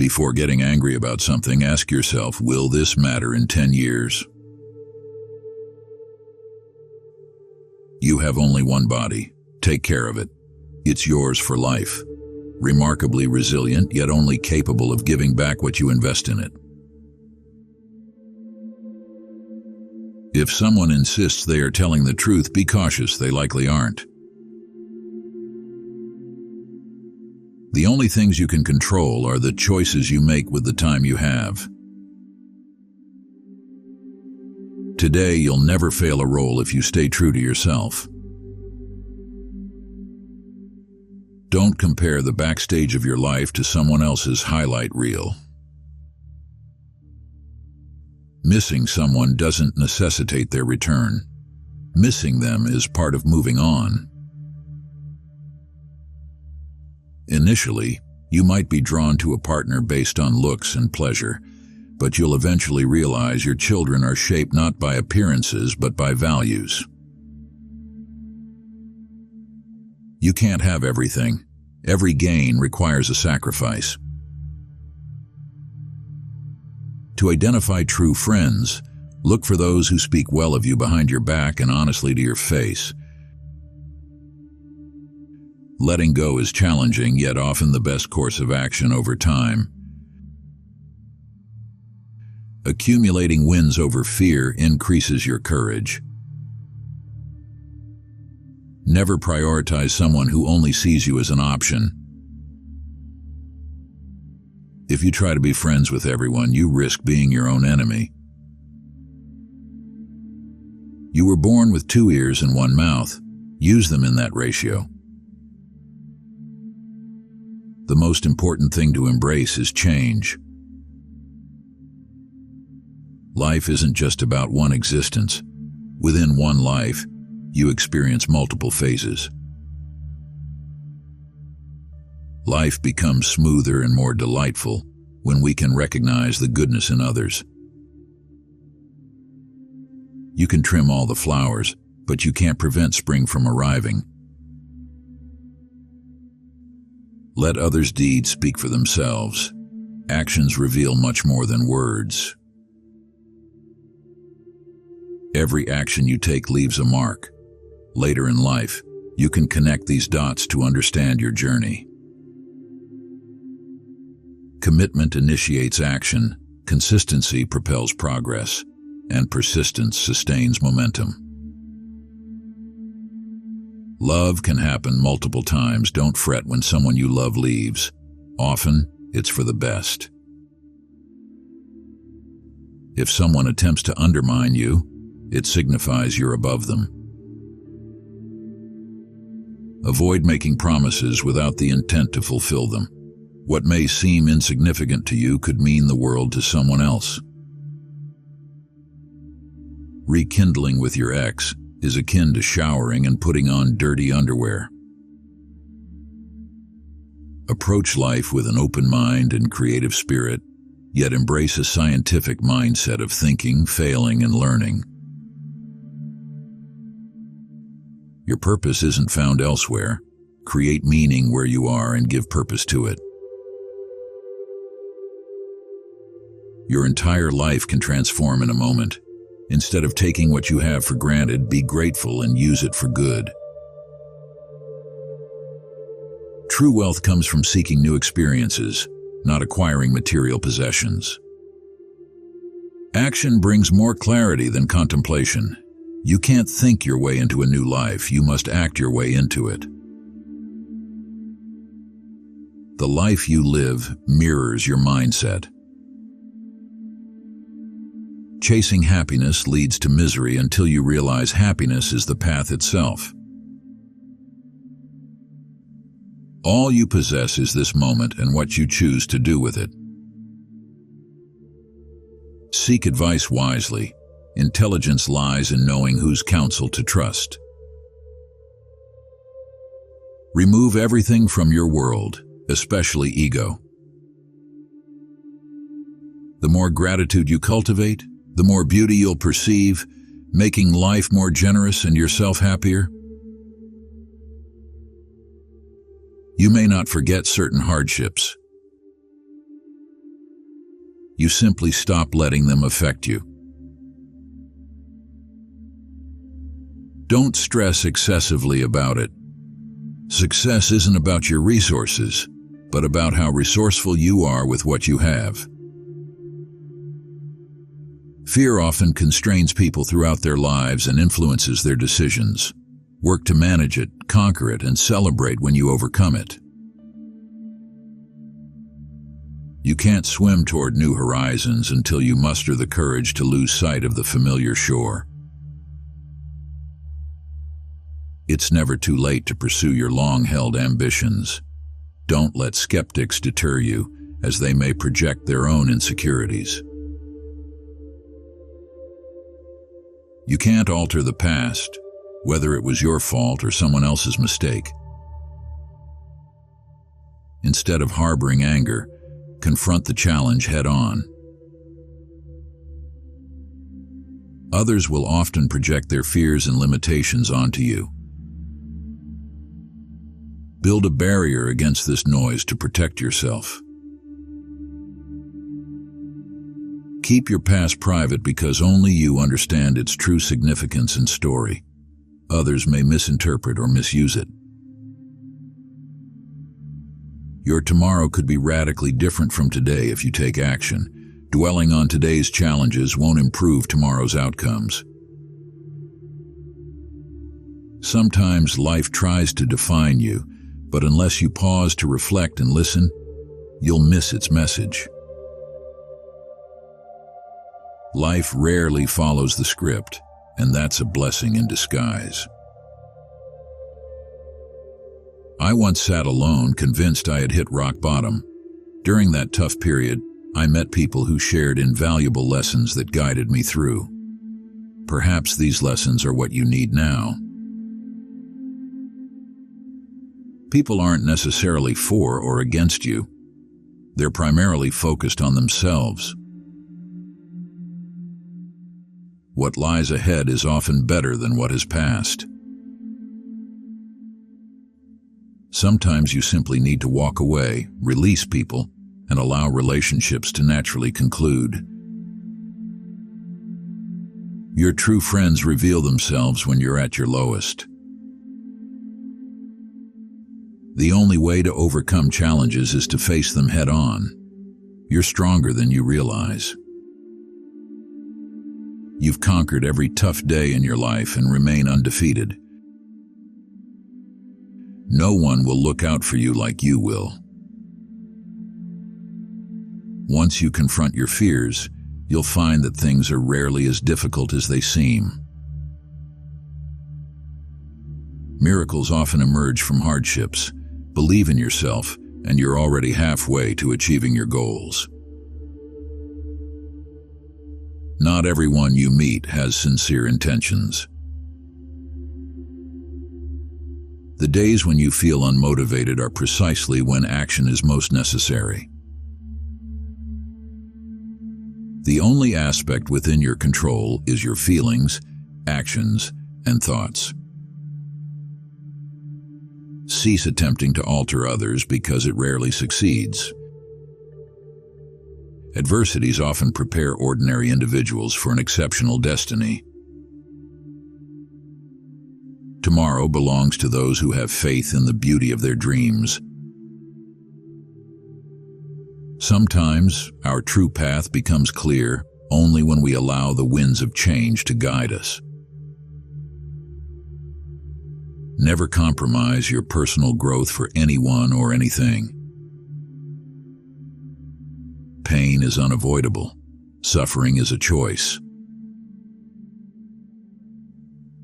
Before getting angry about something, ask yourself, will this matter in 10 years? You have only one body. Take care of it. It's yours for life. Remarkably resilient, yet only capable of giving back what you invest in it. If someone insists they are telling the truth, be cautious, they likely aren't. The only things you can control are the choices you make with the time you have. Today, you'll never fail a role if you stay true to yourself. Don't compare the backstage of your life to someone else's highlight reel. Missing someone doesn't necessitate their return. Missing them is part of moving on. Initially, you might be drawn to a partner based on looks and pleasure, but you'll eventually realize your children are shaped not by appearances but by values. You can't have everything. Every gain requires a sacrifice. To identify true friends, look for those who speak well of you behind your back and honestly to your face. Letting go is challenging, yet often the best course of action over time. Accumulating wins over fear increases your courage. Never prioritize someone who only sees you as an option. If you try to be friends with everyone, you risk being your own enemy. You were born with 2 ears and 1 mouth. Use them in that ratio. The most important thing to embrace is change. Life isn't just about one existence. Within one life, you experience multiple phases. Life becomes smoother and more delightful when we can recognize the goodness in others. You can trim all the flowers, but you can't prevent spring from arriving. Let others' deeds speak for themselves. Actions reveal much more than words. Every action you take leaves a mark. Later in life, you can connect these dots to understand your journey. Commitment initiates action, consistency propels progress, and persistence sustains momentum. Love can happen multiple times. Don't fret when someone you love leaves. Often, it's for the best. If someone attempts to undermine you, it signifies you're above them. Avoid making promises without the intent to fulfill them. What may seem insignificant to you could mean the world to someone else. Rekindling with your ex is akin to showering and putting on dirty underwear. Approach life with an open mind and creative spirit, yet embrace a scientific mindset of thinking, failing, and learning. Your purpose isn't found elsewhere. Create meaning where you are and give purpose to it. Your entire life can transform in a moment. Instead of taking what you have for granted, be grateful and use it for good. True wealth comes from seeking new experiences, not acquiring material possessions. Action brings more clarity than contemplation. You can't think your way into a new life, you must act your way into it. The life you live mirrors your mindset. Chasing happiness leads to misery until you realize happiness is the path itself. All you possess is this moment and what you choose to do with it. Seek advice wisely. Intelligence lies in knowing whose counsel to trust. Remove everything from your world, especially ego. The more gratitude you cultivate, the more beauty you'll perceive, making life more generous and yourself happier. You may not forget certain hardships, You simply stop letting them affect you. Don't stress excessively about it. Success isn't about your resources, but about how resourceful you are with what you have. Fear often constrains people throughout their lives and influences their decisions. Work to manage it, conquer it, and celebrate when you overcome it. You can't swim toward new horizons until you muster the courage to lose sight of the familiar shore. It's never too late to pursue your long-held ambitions. Don't let skeptics deter you, as they may project their own insecurities. You can't alter the past, whether it was your fault or someone else's mistake. Instead of harboring anger, confront the challenge head-on. Others will often project their fears and limitations onto you. Build a barrier against this noise to protect yourself. Keep your past private because only you understand its true significance and story. Others may misinterpret or misuse it. Your tomorrow could be radically different from today if you take action. Dwelling on today's challenges won't improve tomorrow's outcomes. Sometimes life tries to define you, but unless you pause to reflect and listen, you'll miss its message. Life rarely follows the script, and that's a blessing in disguise. I once sat alone, convinced I had hit rock bottom. During that tough period, I met people who shared invaluable lessons that guided me through. Perhaps these lessons are what you need now. People aren't necessarily for or against you. They're primarily focused on themselves. What lies ahead is often better than what has passed. Sometimes you simply need to walk away, release people, and allow relationships to naturally conclude. Your true friends reveal themselves when you're at your lowest. The only way to overcome challenges is to face them head-on. You're stronger than you realize. You've conquered every tough day in your life and remain undefeated. No one will look out for you like you will. Once you confront your fears, you'll find that things are rarely as difficult as they seem. Miracles often emerge from hardships. Believe in yourself, and you're already halfway to achieving your goals. Not everyone you meet has sincere intentions. The days when you feel unmotivated are precisely when action is most necessary. The only aspect within your control is your feelings, actions, and thoughts. Cease attempting to alter others because it rarely succeeds. Adversities often prepare ordinary individuals for an exceptional destiny. Tomorrow belongs to those who have faith in the beauty of their dreams. Sometimes our true path becomes clear only when we allow the winds of change to guide us. Never compromise your personal growth for anyone or anything. Pain is unavoidable. Suffering is a choice.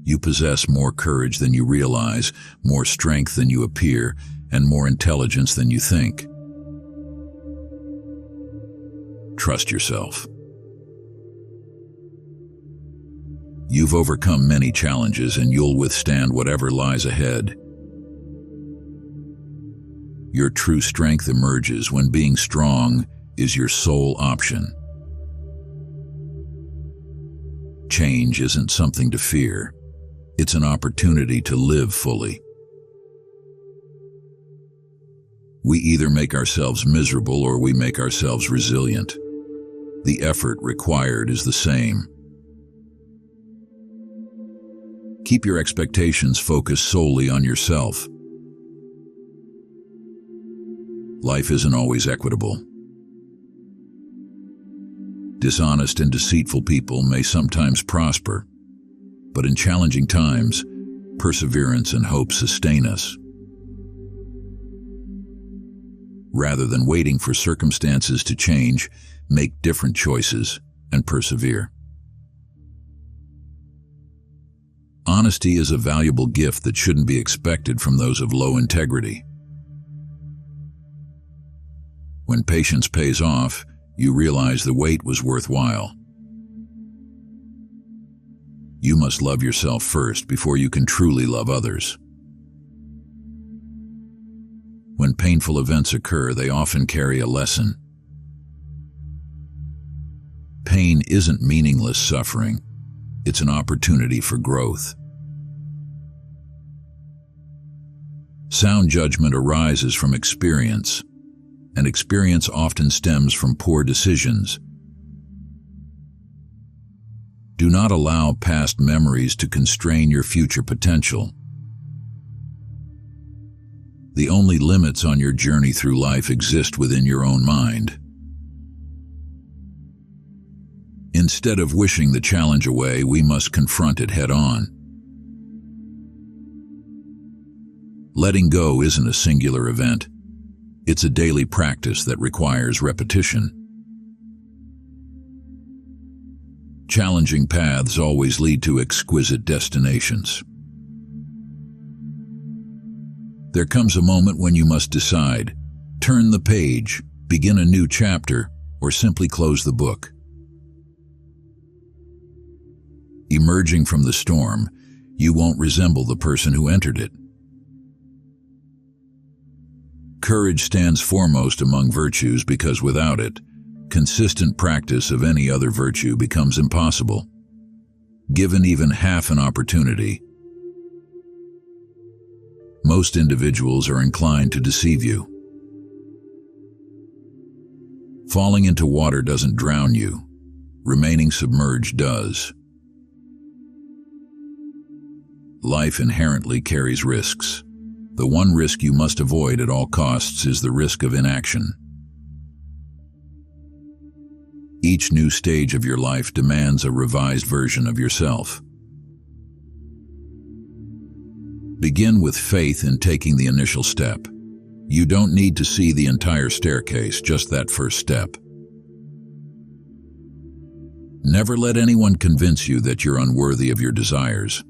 You possess more courage than you realize, more strength than you appear, and more intelligence than you think. Trust yourself. You've overcome many challenges and you'll withstand whatever lies ahead. Your true strength emerges when being strong is your sole option. Change isn't something to fear. It's an opportunity to live fully. We either make ourselves miserable or we make ourselves resilient. the effort required is the same. Keep your expectations focused solely on yourself. Life isn't always equitable. Dishonest and deceitful people may sometimes prosper, but in challenging times, perseverance and hope sustain us. Rather than waiting for circumstances to change, make different choices and persevere. Honesty is a valuable gift that shouldn't be expected from those of low integrity. When patience pays off, you realize the wait was worthwhile. You must love yourself first before you can truly love others. When painful events occur, they often carry a lesson. Pain isn't meaningless suffering. It's an opportunity for growth. Sound judgment arises from experience, and experience often stems from poor decisions. Do not allow past memories to constrain your future potential. The only limits on your journey through life exist within your own mind. Instead of wishing the challenge away, we must confront it head-on. Letting go isn't a singular event. It's a daily practice that requires repetition. Challenging paths always lead to exquisite destinations. There comes a moment when you must decide, turn the page, begin a new chapter, or simply close the book. Emerging from the storm, you won't resemble the person who entered it. Courage stands foremost among virtues because without it, consistent practice of any other virtue becomes impossible. Given even half an opportunity, most individuals are inclined to deceive you. Falling into water doesn't drown you. Remaining submerged does. Life inherently carries risks. The one risk you must avoid at all costs is the risk of inaction. Each new stage of your life demands a revised version of yourself. Begin with faith in taking the initial step. You don't need to see the entire staircase, just that first step. Never let anyone convince you that you're unworthy of your desires.